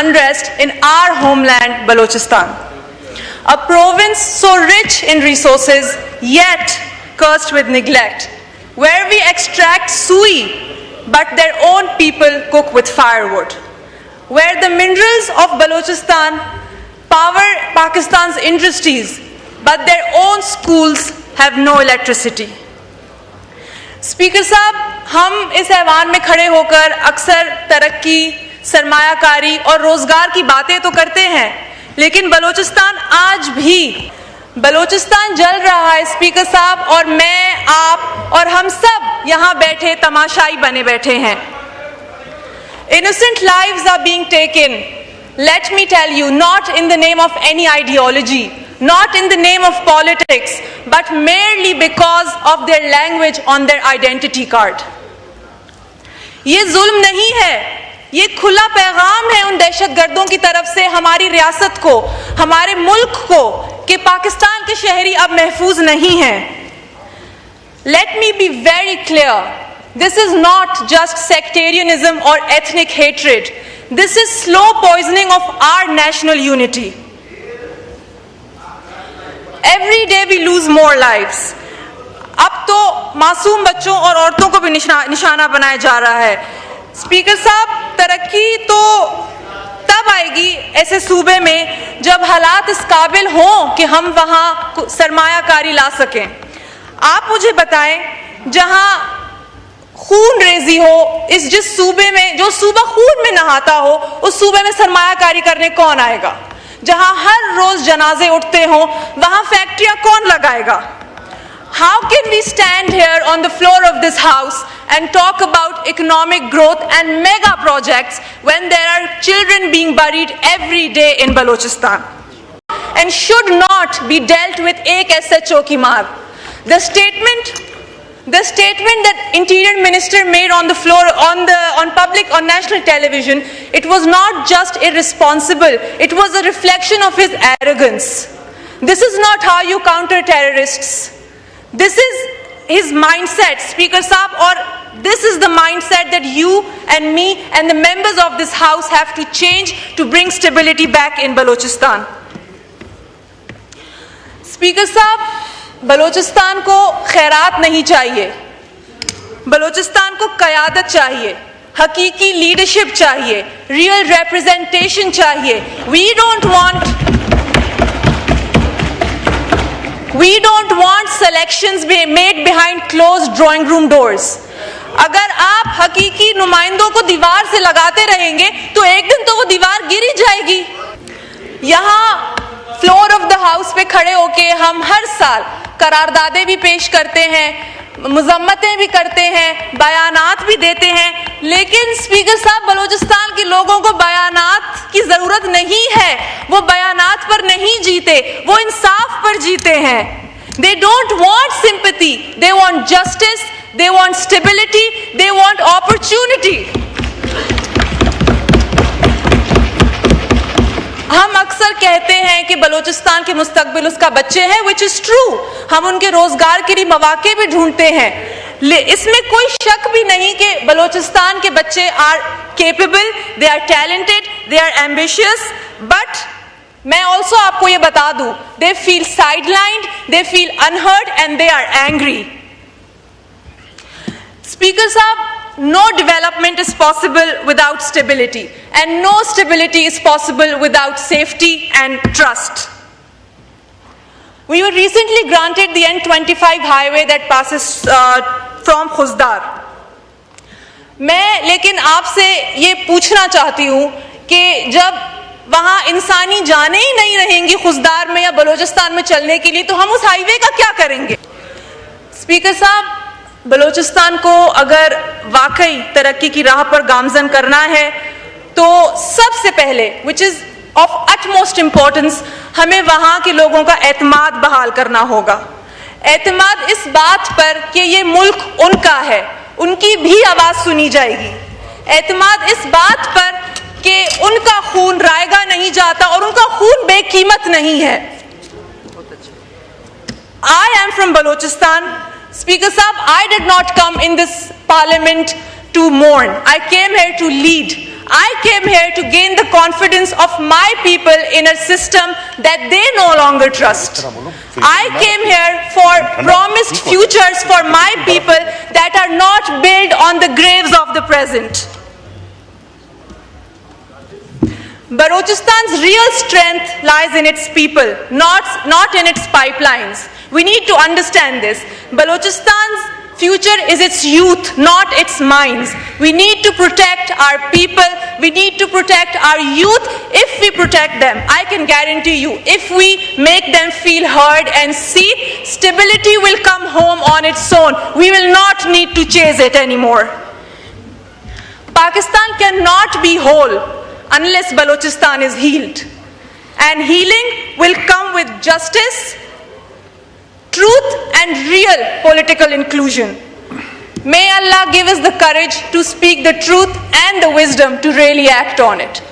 unrest in our homeland, Balochistan. A province so rich in resources, yet cursed with neglect, where we extract sui, but their own people cook with firewood, where the minerals of Balochistan power Pakistan's industries, but their own schools have no electricity. Speaker साहब, हम इस ऐवान में खड़े होकर अक्सर तरक्की, सरमायाकारी और रोजगार की बातें तो करते हैं, लेकिन बलोचिस्तान आज भी बलोचिस्तान जल रहा है स्पीकर साहब, और मैं, आप और हम सब यहाँ बैठे तमाशाई बने बैठे हैं. Innocent lives are being taken, let me tell you, not in the name of any ideology, not in the name of politics, but merely because of their language on their identity card. ये जुल्म नहीं है, ये खुला पैगाम है उन दहशतगर्दों की तरफ से हमारी रियासत को, हमारे मुल्क को, कि पाकिस्तान के शहरी अब महफूज नहीं हैं. Let me be very clear, this is not just sectarianism or ethnic hatred. This is slow poisoning of our national unity. Every day we lose more lives. अब तो मासूम बच्चों और औरतों को भी निशाना बनाया जा रहा है. स्पीकर साहब, तरक्की तो तब आएगी ऐसे सूबे में जब हालात इस काबिल हों कि हम वहां सरमायाकारी ला सकें. आप मुझे बताएं, जहां खून रेजी हो, जिस सूबे में, जो सूबा खून में नहाता हो, उस सूबे में सरमायाकारी करने कौन आएगा? जहां हर रोज जनाजे उठते हो, वहां फैक्ट्रियां कौन लगाएगा? How can we stand here on the floor of this house and talk about economic growth and mega projects when there are children being buried every day in Balochistan and should not be dealt with ek SHO ki maar? The statement that Interior Minister made on the floor, on national television, it was not just irresponsible, it was a reflection of his arrogance. This is not how you counter terrorists. This is his mindset, Speaker Saab, or this is the mindset that you and me and the members of this house have to change to bring stability back in Balochistan. Speaker Saab, Balochistan को खैरात नहीं चाहिए, बलोचिस्तान को क़यादत चाहिए, हकीकी leadership चाहिए, real representation चाहिए. We don't want selections made behind closed drawing room doors. अगर आप हकीकी नुमाइंदों को दीवार से लगाते रहेंगे तो एक दिन तो वो दीवार गिर ही जाएगी. यहाँ फ्लोर ऑफ द हाउस पे खड़े होके हम हर साल करारदादे भी पेश करते हैं, मुजम्मतें भी करते हैं, बयानात भी देते हैं, लेकिन स्पीकर साहब, बलूचिस्तान के लोगों को बयानात की जरूरत नहीं है. वो बयानात पर नहीं जीते, वो इंसाफ पर जीते हैं. They don't want sympathy, they want justice, they want stability, they want opportunity. हम अक्सर कहते हैं कि बलूचिस्तान के मुस्तकबिल उसका बच्चे हैं, which is true. हम उनके रोजगार के लिए मौके भी ढूंढते हैं. इसमें कोई शक भी नहीं कि बलूचिस्तान के बच्चे are capable, they are talented, they are ambitious, but मैं also आपको ये बता दूं, they feel sidelined, they feel unheard and they are angry. Speaker साहब, no development is possible without stability, and no stability is possible without safety and trust. We were recently granted the N25 highway that passes from Khuzdar. मैं लेकिन आपसे ये पूछना चाहती हूँ कि जब वहाँ इंसानी जानें ही नहीं रहेंगी खुजदार में या बलूचिस्तान में चलने के लिए, तो हम उस हाईवे का क्या करेंगे? स्पीकर साहब, बलूचिस्तान को अगर वाकई तरक्की की राह पर गामजन करना है तो सबसे पहले, which is of utmost importance, हमें वहाँ के लोगों का एतमाद बहाल करना होगा. एतमाद इस बात पर कि ये मुल्क उनका है, उनकी भी आवाज़ सुनी जाएगी. एतमाद इस बात पर कि उनका खून रायगा नहीं जाता और उनका खून बेकीमत नहीं है. I am from Balochistan. Speaker Saab, I did not come in this parliament to mourn. I came here to lead. I came here to gain the confidence of my people in a system that they no longer trust. I came here for promised futures for my people that are not built on the graves of the present. Balochistan's real strength lies in its people, not in its pipelines. We need to understand this. Balochistan's future is its youth, not its minds. We need to protect our people. We need to protect our youth. If we protect them, I can guarantee you, if we make them feel heard and seen, stability will come home on its own. We will not need to chase it anymore. Pakistan cannot be whole unless Balochistan is healed. And healing will come with justice, truth and real political inclusion. May Allah give us the courage to speak the truth and the wisdom to really act on it.